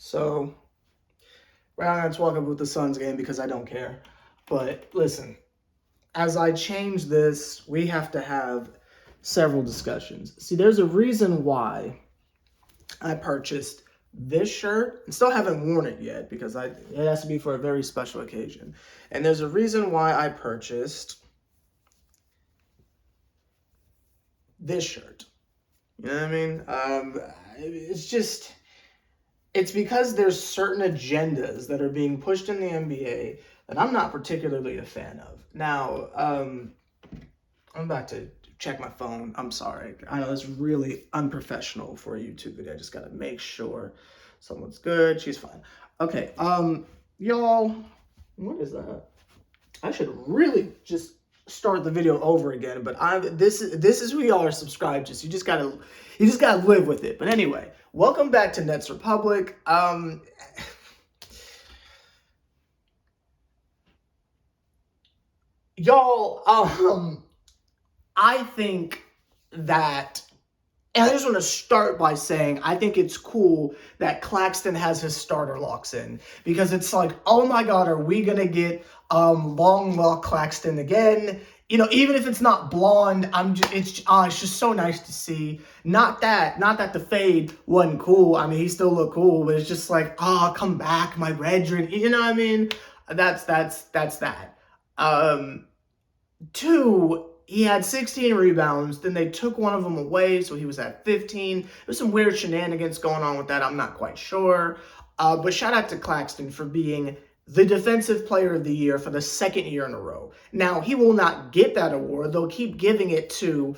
So we're not going to talk about the Suns game because I don't care. But listen, as I change this, we have to have several discussions. See, there's a reason why I purchased this shirt and still haven't worn it yet because it has to be for a very special occasion. And there's a reason why I purchased this shirt. You know what I mean? It's because there's certain agendas that are being pushed in the NBA that I'm not particularly a fan of. Now, I'm about to check my phone. I'm sorry. I know it's really unprofessional for a YouTube video. I just gotta make sure someone's good. She's fine. Okay, y'all, what is that? I should really just start the video over again, but this is who y'all are subscribed to. So you just gotta live with it. But anyway, welcome back to Nets Republic. Y'all, I think that, and I just want to start by saying I think it's cool that Claxton has his starter locks in, because it's like, oh my God, are we gonna get long lock Claxton again? You know, even if it's not blonde, it's just so nice to see. Not that the fade wasn't cool. I mean, he still looked cool, but it's just like, come back, my brethren. You know what I mean? That's that. Two, he had 16 rebounds. Then they took one of them away, so he was at 15. There's some weird shenanigans going on with that. I'm not quite sure. But shout out to Claxton for being the Defensive Player of the Year for the second year in a row. Now, he will not get that award. They'll keep giving it to,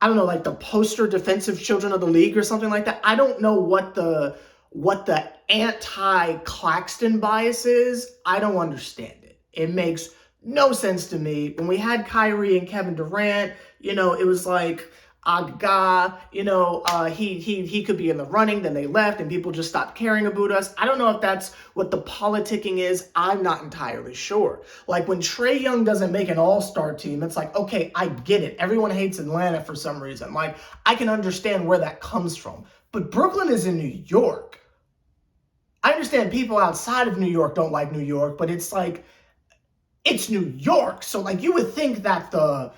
I don't know, like the poster defensive children of the league or something like that. I don't know what the anti-Claxton bias is. I don't understand it. It makes no sense to me. When we had Kyrie and Kevin Durant, you know, it was like, he could be in the running, then they left and people just stopped caring about us. I don't know if that's what the politicking is. I'm not entirely sure. Like when Trae Young doesn't make an all-star team, it's like, okay, I get it. Everyone hates Atlanta for some reason. Like, I can understand where that comes from. But Brooklyn is in New York. I understand people outside of New York don't like New York, but it's like, it's New York. So like you would think that the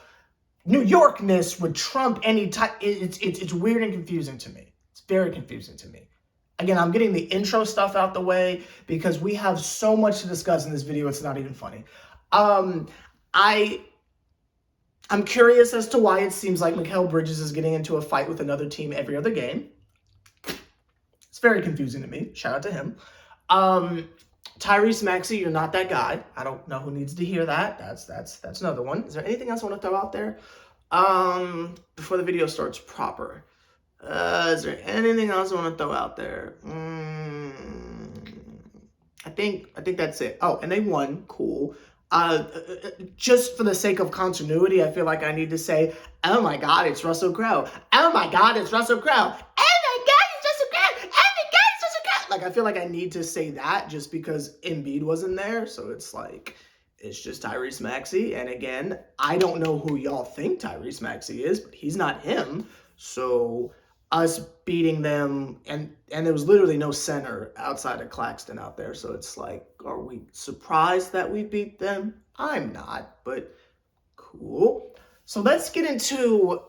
New Yorkness would trump any type. It's weird and confusing to me. It's very confusing to me. Again, I'm getting the intro stuff out the way because we have so much to discuss in this video. It's not even funny. I'm curious as to why it seems like Mikal Bridges is getting into a fight with another team every other game. It's very confusing to me. Shout out to him. Tyrese Maxey, you're not that guy. I don't know who needs to hear that. That's another one. Is there anything else I want to throw out there? Before the video starts proper. Is there anything else I want to throw out there? I think that's it. Oh, and they won. Cool. Just for the sake of continuity, I feel like I need to say, oh my God, it's Russell Crowe. Oh my God, it's Russell Crowe. Like, I feel like I need to say that just because Embiid wasn't there. So it's like, it's just Tyrese Maxey. And again, I don't know who y'all think Tyrese Maxey is, but he's not him. So us beating them, and there was literally no center outside of Claxton out there. So it's like, are we surprised that we beat them? I'm not, but cool. So let's get into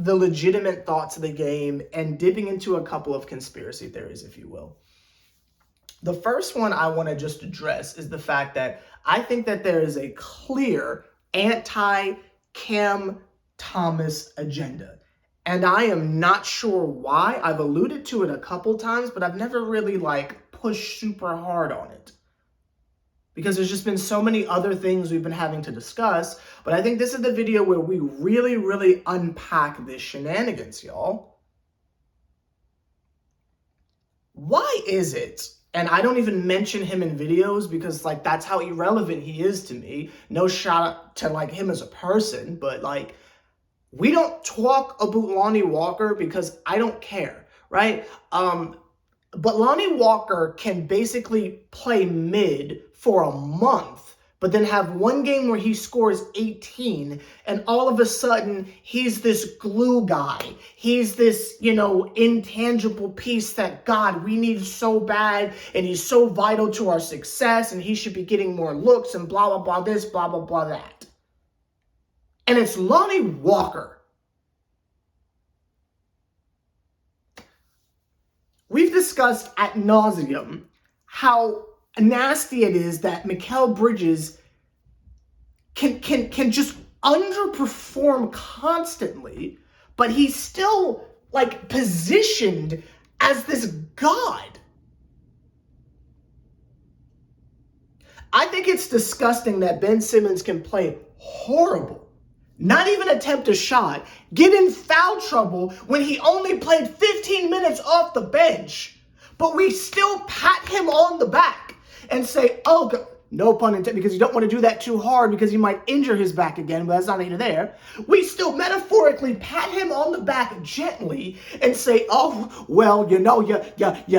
the legitimate thoughts of the game and dipping into a couple of conspiracy theories, if you will. The first one I want to just address is the fact that I think that there is a clear anti-Cam Thomas agenda. And I am not sure why. I've alluded to it a couple times, but I've never really pushed super hard on it, because there's just been so many other things we've been having to discuss. But I think this is the video where we really, really unpack this shenanigans, y'all. Why is it, and I don't even mention him in videos because that's how irrelevant he is to me. No shout out to him as a person, but we don't talk about Lonnie Walker because I don't care, right? But Lonnie Walker can basically play mid for a month but then have one game where he scores 18, and all of a sudden, he's this glue guy. He's this, intangible piece that, God, we need so bad, and he's so vital to our success, and he should be getting more looks, and blah, blah, blah this, blah, blah, blah that. And it's Lonnie Walker. We've discussed ad nauseum how nasty it is that Mikal Bridges can just underperform constantly, but he's still positioned as this god. I think it's disgusting that Ben Simmons can play horrible, not even attempt a shot, get in foul trouble when he only played 15 minutes off the bench, but we still pat him on the back and say, oh, no pun intended, because you don't want to do that too hard because you might injure his back again, but that's not either there. We still metaphorically pat him on the back gently and say, oh, well, you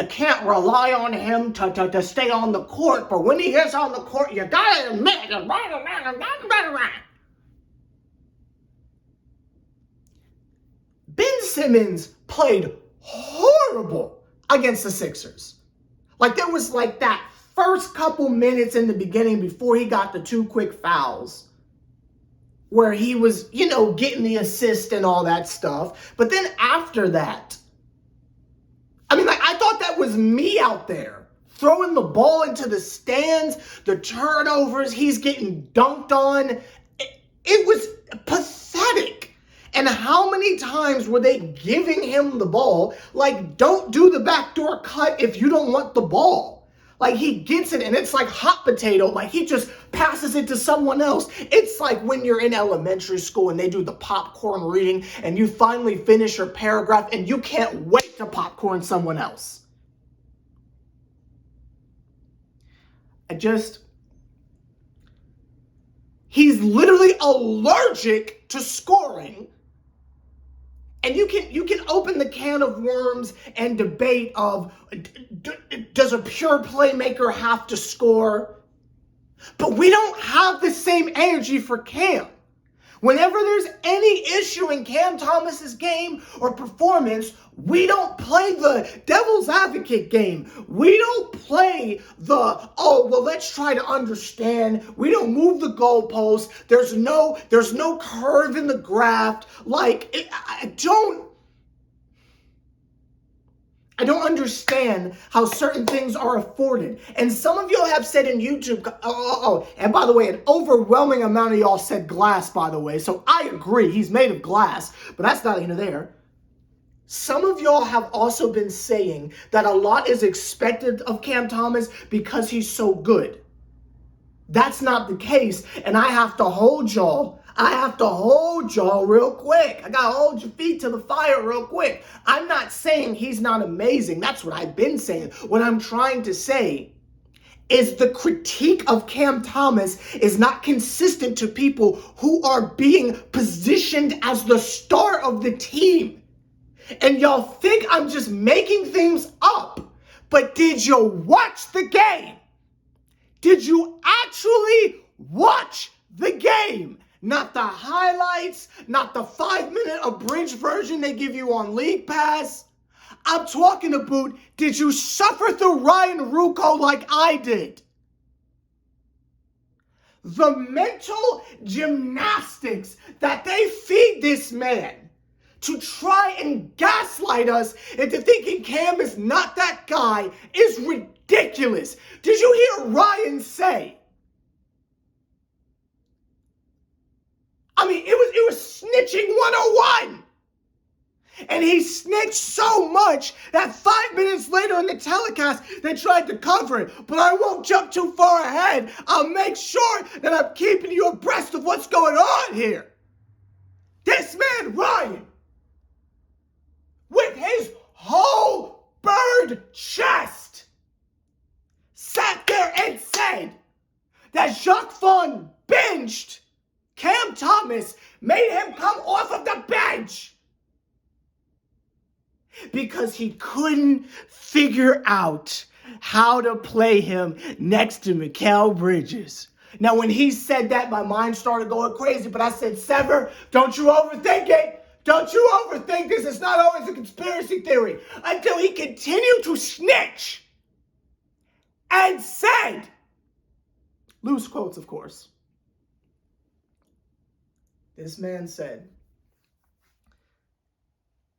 can't rely on him to stay on the court, but when he is on the court, you gotta admit, Ben Simmons played horrible against the Sixers. There was that first couple minutes in the beginning before he got the 2 quick fouls where he was, getting the assist and all that stuff. But then after that, I thought that was me out there throwing the ball into the stands, the turnovers, he's getting dunked on. It was pathetic. And how many times were they giving him the ball? Don't do the backdoor cut if you don't want the ball. He gets it, and it's like hot potato. He just passes it to someone else. It's like when you're in elementary school and they do the popcorn reading, and you finally finish your paragraph, and you can't wait to popcorn someone else. He's literally allergic to scoring. And you can open the can of worms and debate of, does a pure playmaker have to score? But we don't have the same energy for Cam. Whenever there's any issue in Cam Thomas's game or performance, we don't play the devil's advocate game. We don't play the, let's try to understand. We don't move the goalpost. There's no curve in the graph. I don't understand how certain things are afforded. And some of y'all have said in YouTube, and by the way, an overwhelming amount of y'all said glass, by the way. So I agree, he's made of glass, but that's not even there. Some of y'all have also been saying that a lot is expected of Cam Thomas because he's so good. That's not the case, and I have to hold y'all real quick. I gotta hold your feet to the fire real quick. I'm not saying he's not amazing. That's what I've been saying. What I'm trying to say is the critique of Cam Thomas is not consistent to people who are being positioned as the star of the team. And y'all think I'm just making things up. But did you watch the game? Did you actually watch the game? Not the highlights, not the 5-minute abridged version they give you on League Pass. I'm talking about, did you suffer through Ryan Ruocco like I did? The mental gymnastics that they feed this man to try and gaslight us into thinking Cam is not that guy is ridiculous. Did you hear Ryan say? It was snitching 101. And he snitched so much that 5 minutes later in the telecast, they tried to cover it. But I won't jump too far ahead. I'll make sure that I'm keeping you abreast of what's going on here. This man, Ryan, with his whole bird chest, sat there and said that Jacques Vaughn benched Cam Thomas, made him come off of the bench because he couldn't figure out how to play him next to Mikal Bridges. Now, when he said that, my mind started going crazy, but I said, Sever, don't you overthink it. Don't you overthink this. It's not always a conspiracy theory. Until he continued to snitch and said, loose quotes, of course. This man said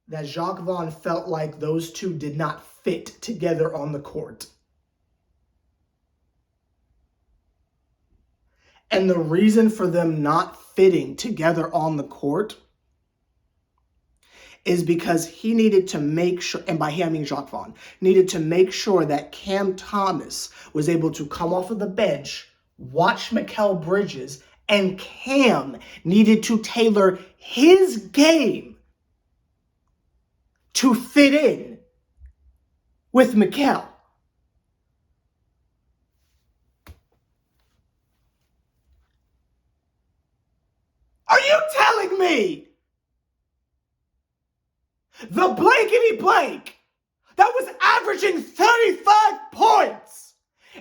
that Jacques Vaughn felt like those two did not fit together on the court. And the reason for them not fitting together on the court is because he needed to make sure, and by him I mean Jacques Vaughn, needed to make sure that Cam Thomas was able to come off of the bench, watch Mikal Bridges, and Cam needed to tailor his game to fit in with Mikal. Are you telling me the blankety blank that was averaging 35 points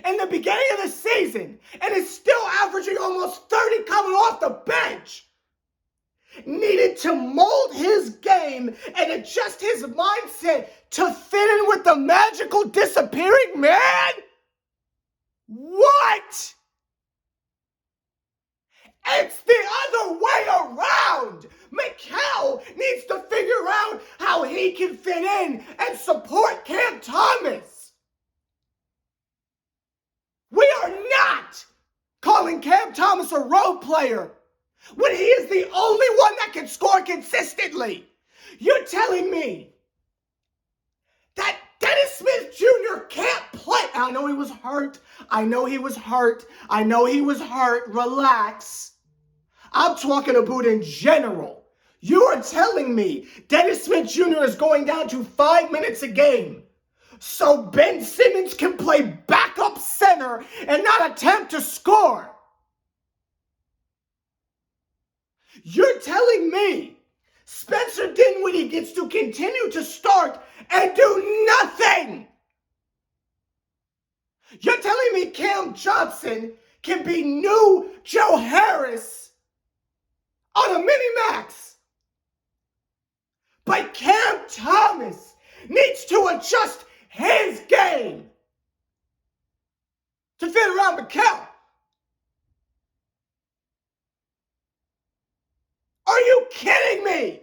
in the beginning of the season and is still averaging almost 30 coming off the bench needed to mold his game and adjust his mindset to fit in with the magical disappearing man? What? It's the other way around. Mikal needs to figure out how he can fit in and support Cam Thomas. We are not calling Cam Thomas a role player when he is the only one that can score consistently. You're telling me that Dennis Smith Jr. can't play. I know he was hurt. Relax. I'm talking about in general. You are telling me Dennis Smith Jr. is going down to 5 minutes a game so Ben Simmons can play backup center and not attempt to score. You're telling me Spencer Dinwiddie gets to continue to start and do nothing. You're telling me Cam Johnson can be new Joe Harris on a mini-max. But Cam Thomas needs to adjust his game to fit around Mikal. Are you kidding me?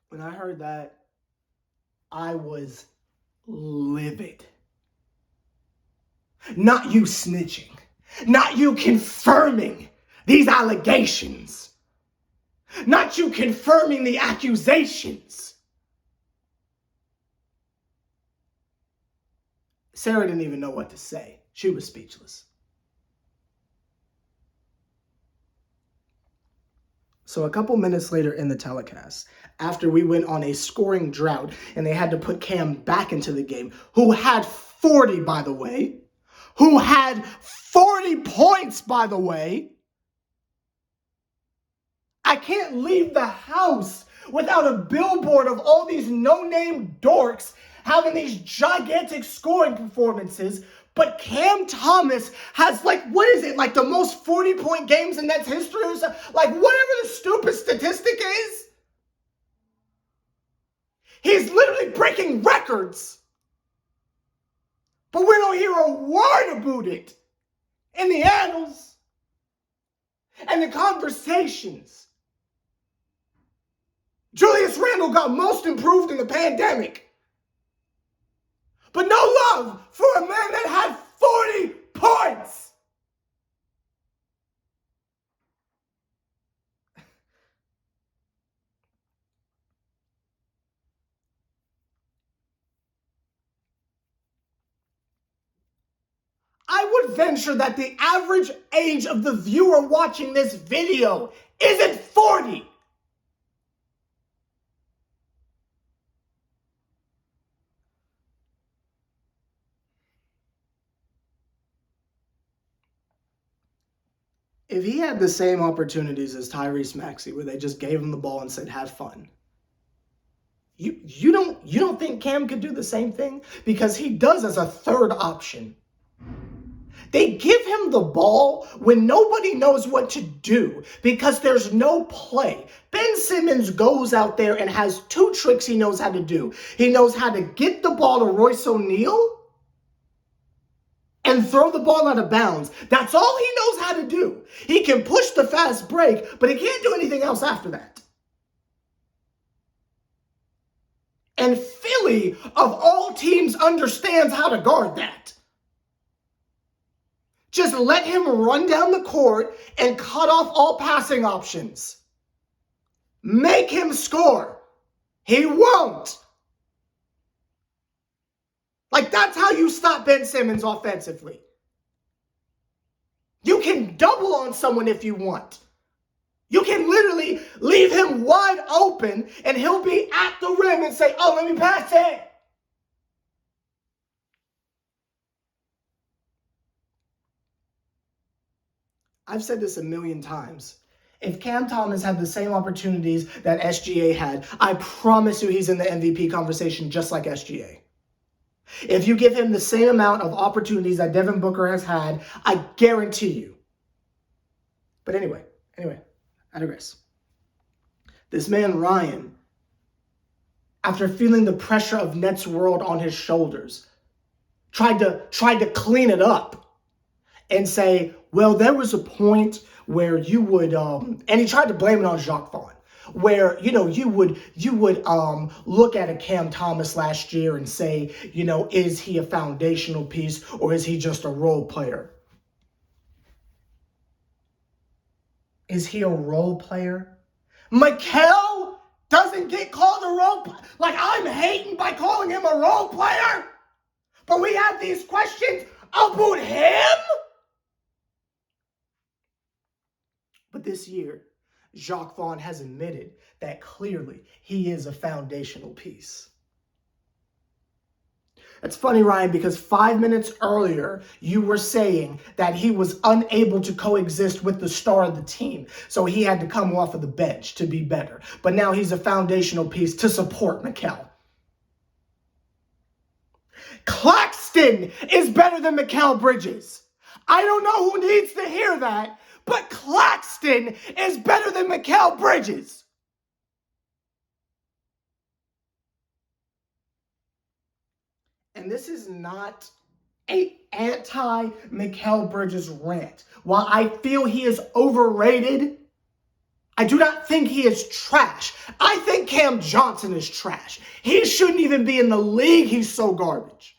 When I heard that, I was livid. Not you snitching. Not you confirming these allegations. Not you confirming the accusations. Sarah didn't even know what to say. She was speechless. So a couple minutes later in the telecast, after we went on a scoring drought and they had to put Cam back into the game, who had 40, by the way, who had 40 points, by the way. I can't leave the house without a billboard of all these no-name dorks having these gigantic scoring performances, but Cam Thomas has the most 40-point games in Nets history or something, whatever the stupid statistic is. He's literally breaking records. But we don't hear a word about it in the annals and the conversations. Julius Randle got most improved in the pandemic. But no love for a man that had 40 points. I would venture that the average age of the viewer watching this video isn't 40. If he had the same opportunities as Tyrese Maxey, where they just gave him the ball and said, have fun, You don't think Cam could do the same thing? Because he does as a third option. They give him the ball when nobody knows what to do because there's no play. Ben Simmons goes out there and has two tricks he knows how to do. He knows how to get the ball to Royce O'Neal and throw the ball out of bounds. That's all he knows how to do. He can push the fast break, but he can't do anything else after that. And Philly, of all teams, understands how to guard that. Just let him run down the court and cut off all passing options. Make him score. He won't. Like, that's how you stop Ben Simmons offensively. You can double on someone if you want. You can literally leave him wide open and he'll be at the rim and say, oh, let me pass it. I've said this a million times. If Cam Thomas had the same opportunities that SGA had, I promise you he's in the MVP conversation just like SGA. If you give him the same amount of opportunities that Devin Booker has had, I guarantee you. But anyway, I digress. This man, Ryan, after feeling the pressure of Nets world on his shoulders, tried to clean it up and say, well, there was a point where you would, and he tried to blame it on Jacques Vaughn, where, you would look at a Cam Thomas last year and say, is he a foundational piece or is he just a role player? Is he a role player? Mikal doesn't get called a role player. Like, I'm hating by calling him a role player, but we have these questions about him? But this year, Jacques Vaughn has admitted that clearly he is a foundational piece. It's funny, Ryan, because 5 minutes earlier, you were saying that he was unable to coexist with the star of the team, so he had to come off of the bench to be better. But now he's a foundational piece to support Mikal. Claxton is better than Mikal Bridges. I don't know who needs to hear that, but Claxton is better than Mikal Bridges. And this is not an anti-Mikal Bridges rant. While I feel he is overrated, I do not think he is trash. I think Cam Johnson is trash. He shouldn't even be in the league. He's so garbage.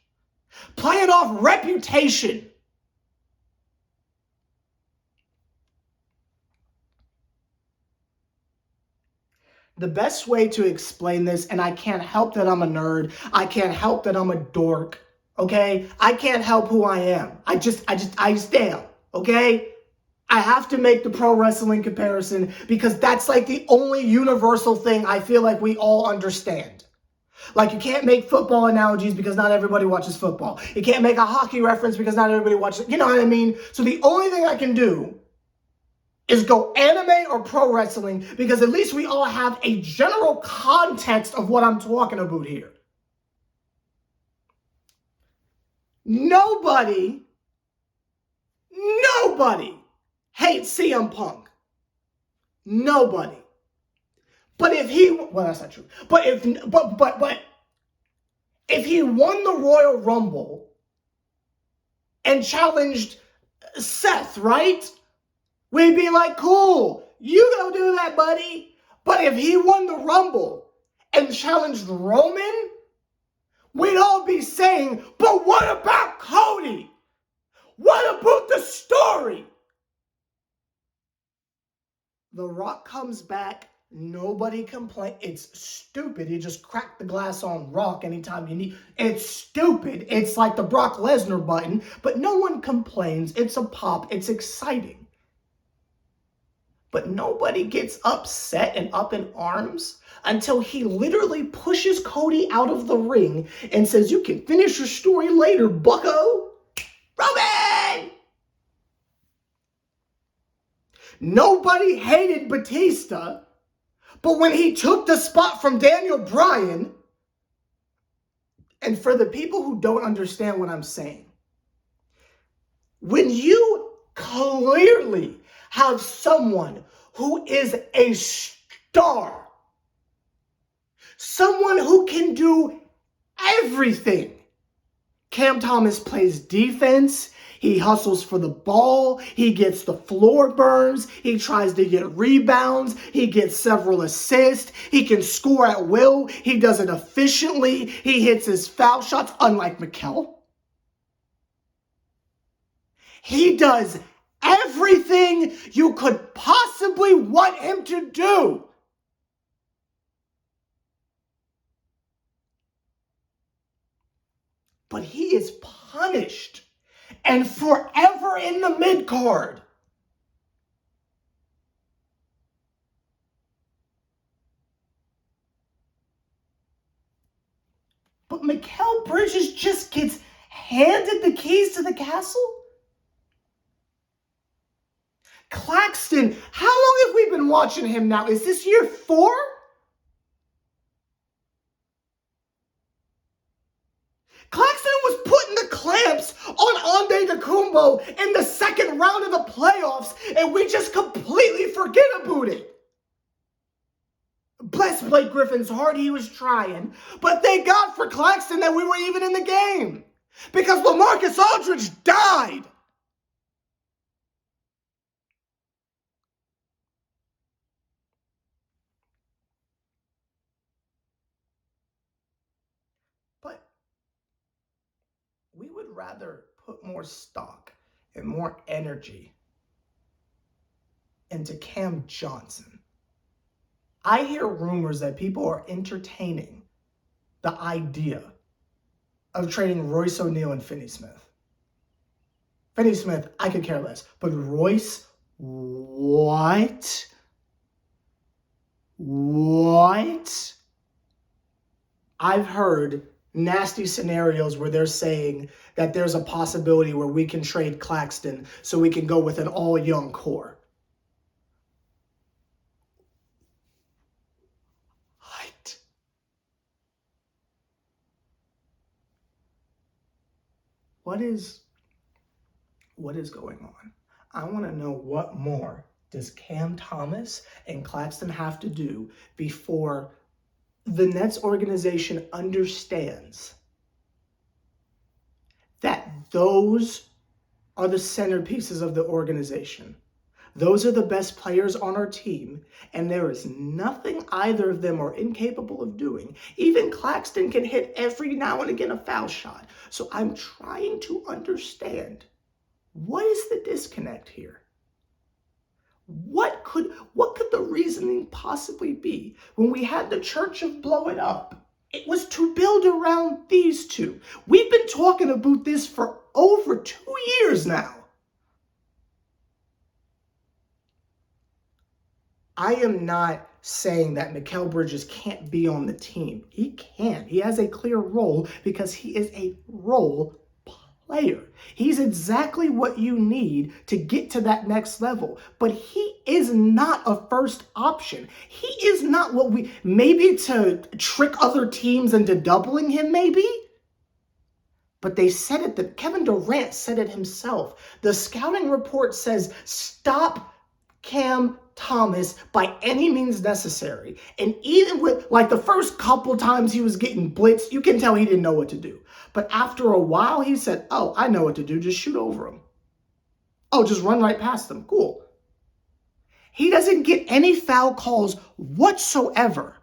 Playing off reputation. The best way to explain this, and I can't help that I'm a nerd, I can't help that I'm a dork, okay? I can't help who I am. I just am, okay? I have to make the pro wrestling comparison because that's like the only universal thing I feel like we all understand. Like, you can't make football analogies because not everybody watches football. You can't make a hockey reference because not everybody watches, you know what I mean? So the only thing I can do is go anime or pro wrestling because at least we all have a general context of what I'm talking about here. Nobody hates CM Punk. Nobody. But if he, well, that's not true. But if he won the Royal Rumble and challenged Seth, right? We'd be like, cool, you go do that, buddy. But if he won the Rumble and challenged Roman, we'd all be saying, but what about Cody? What about the story? The Rock comes back, nobody complains. It's stupid. You just crack the glass on Rock anytime you need. It's stupid. It's like the Brock Lesnar button, but no one complains. It's a pop. It's exciting. But nobody gets upset and up in arms until he literally pushes Cody out of the ring and says, you can finish your story later, bucko. Roman! Nobody hated Batista, But when he took the spot from Daniel Bryan, and for the people who don't understand what I'm saying, when you clearly have someone who is a star, someone who can do everything. Cam Thomas plays defense. He hustles for the ball. He gets the floor burns. He tries to get rebounds. He gets several assists. He can score at will. He does it efficiently. He hits his foul shots, unlike Mikal. He does everything you could possibly want him to do. But he is punished and forever in the mid-card. But Mikal Bridges just gets handed the keys to the castle? Claxton, how long have we been watching him now? Is this year 4? Claxton was putting the clamps on Ande DeCumbo in the second round of the playoffs, and we just completely forget about it. Bless Blake Griffin's heart, he was trying. But thank God for Claxton that we were even in the game. Because LaMarcus Aldridge died. But we would rather put more stock and more energy into Cam Johnson. I hear rumors that people are entertaining the idea of trading Royce O'Neal and Finney Smith. Finney Smith, I could care less. But Royce, what? What? I've heard nasty scenarios where they're saying that there's a possibility where we can trade Claxton so we can go with an all-young core. What is going on? I want to know what more does Cam Thomas and Claxton have to do before the Nets organization understands that those are the centerpieces of the organization. Those are the best players on our team, and there is nothing either of them are incapable of doing. Even Claxton can hit every now and again a foul shot. So I'm trying to understand, what is the disconnect here? What could the reasoning possibly be? When we had the Church of Blow It Up, it was to build around these two. We've been talking about this for over 2 years now. I am not saying that Mikal Bridges can't be on the team. He can. He has a clear role because he is a role player. He's exactly what you need to get to that next level. But he is not a first option. He is not what we, maybe to trick other teams into doubling him, maybe. But they said it, that Kevin Durant said it himself. The scouting report says, stop Cam Thomas by any means necessary. And even with, like, the first couple times he was getting blitzed, you can tell he didn't know what to do. But after a while, he said, oh, I know what to do. Just shoot over him. Oh, just run right past them. Cool. He doesn't get any foul calls whatsoever.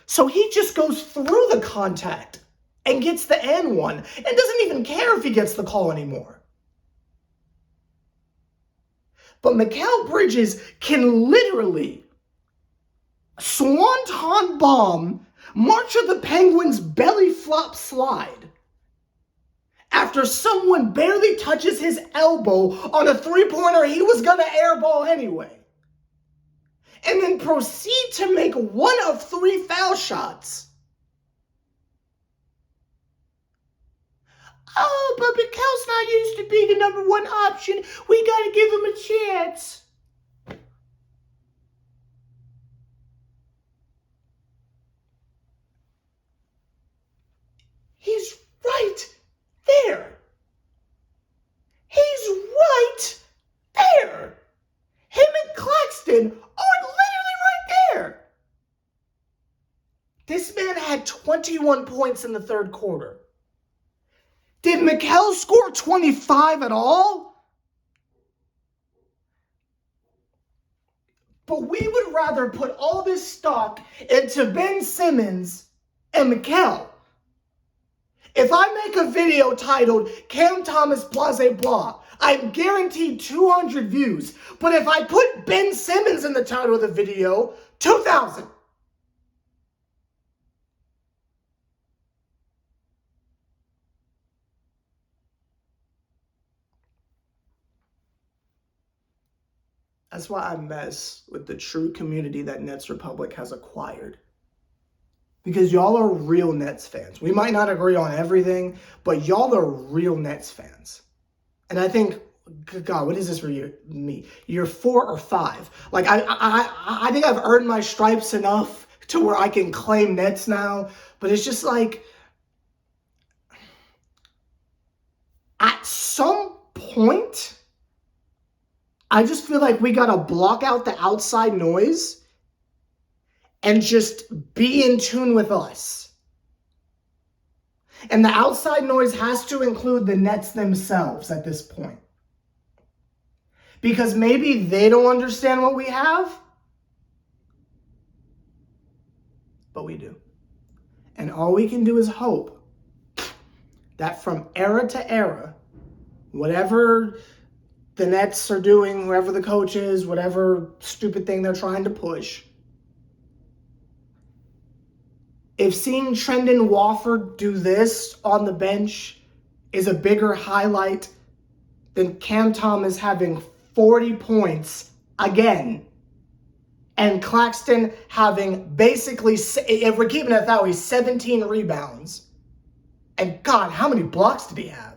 So he just goes through the contact and gets the N1 and doesn't even care if he gets the call anymore. But Mikal Bridges can literally swanton bomb March of the Penguins belly flop slide after someone barely touches his elbow on a three-pointer he was going to airball anyway. And then proceed to make one of 3 foul shots. Oh, but Mikal's not used to being the number 1 option. We got to give him a chance. This man had 21 points in the third quarter. Did Mikal score 25 at all? But we would rather put all this stock into Ben Simmons and Mikal. If I make a video titled Cam Thomas Blase Blah, I'm guaranteed 200 views. But if I put Ben Simmons in the title of the video, 2,000. That's why I mess with the true community that Nets Republic has acquired. Because y'all are real Nets fans. We might not agree on everything, but y'all are real Nets fans. And I think, God, what is this for me? Year 4 or 5. Like, I think I've earned my stripes enough to where I can claim Nets now. But it's just like, at some point, I just feel like we got to block out the outside noise and just be in tune with us. And the outside noise has to include the Nets themselves at this point. Because maybe they don't understand what we have, but we do. And all we can do is hope that from era to era, whatever the Nets are doing, whoever the coach is, whatever stupid thing they're trying to push, if seeing Trendon Watford do this on the bench is a bigger highlight than Cam Thomas having 40 points again, and Claxton having basically, if we're keeping it that way, 17 rebounds, and God, how many blocks did he have?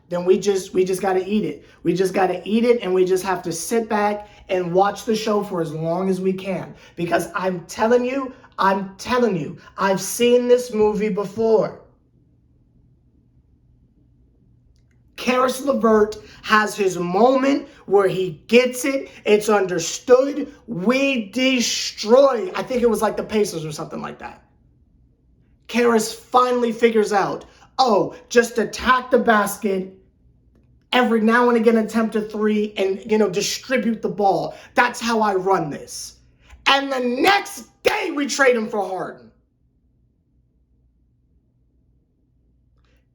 Then we just got to eat it. We just got to eat it, and we just have to sit back and watch the show for as long as we can. Because I'm telling you, I've seen this movie before. Karis LeVert has his moment where he gets it. It's understood. We destroy. I think it was like the Pacers or something like that. Karis finally figures out, oh, just attack the basket. Every now and again attempt a three and, distribute the ball. That's how I run this. And the next day we trade him for Harden.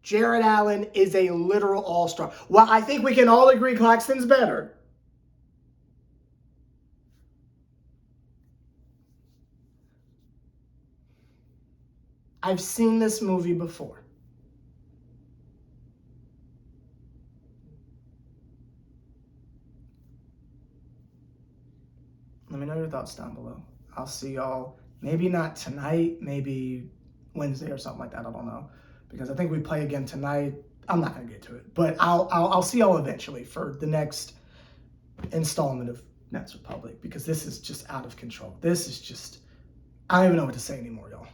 Jared Allen is a literal all-star. Well, I think we can all agree Claxton's better. I've seen this movie before. Let me know your thoughts down below. I'll see y'all, maybe not tonight, maybe Wednesday or something like that. I don't know. Because I think we play again tonight. I'm not going to get to it. But I'll see y'all eventually for the next installment of Nets Republic. Because this is just out of control. This is just, I don't even know what to say anymore, y'all.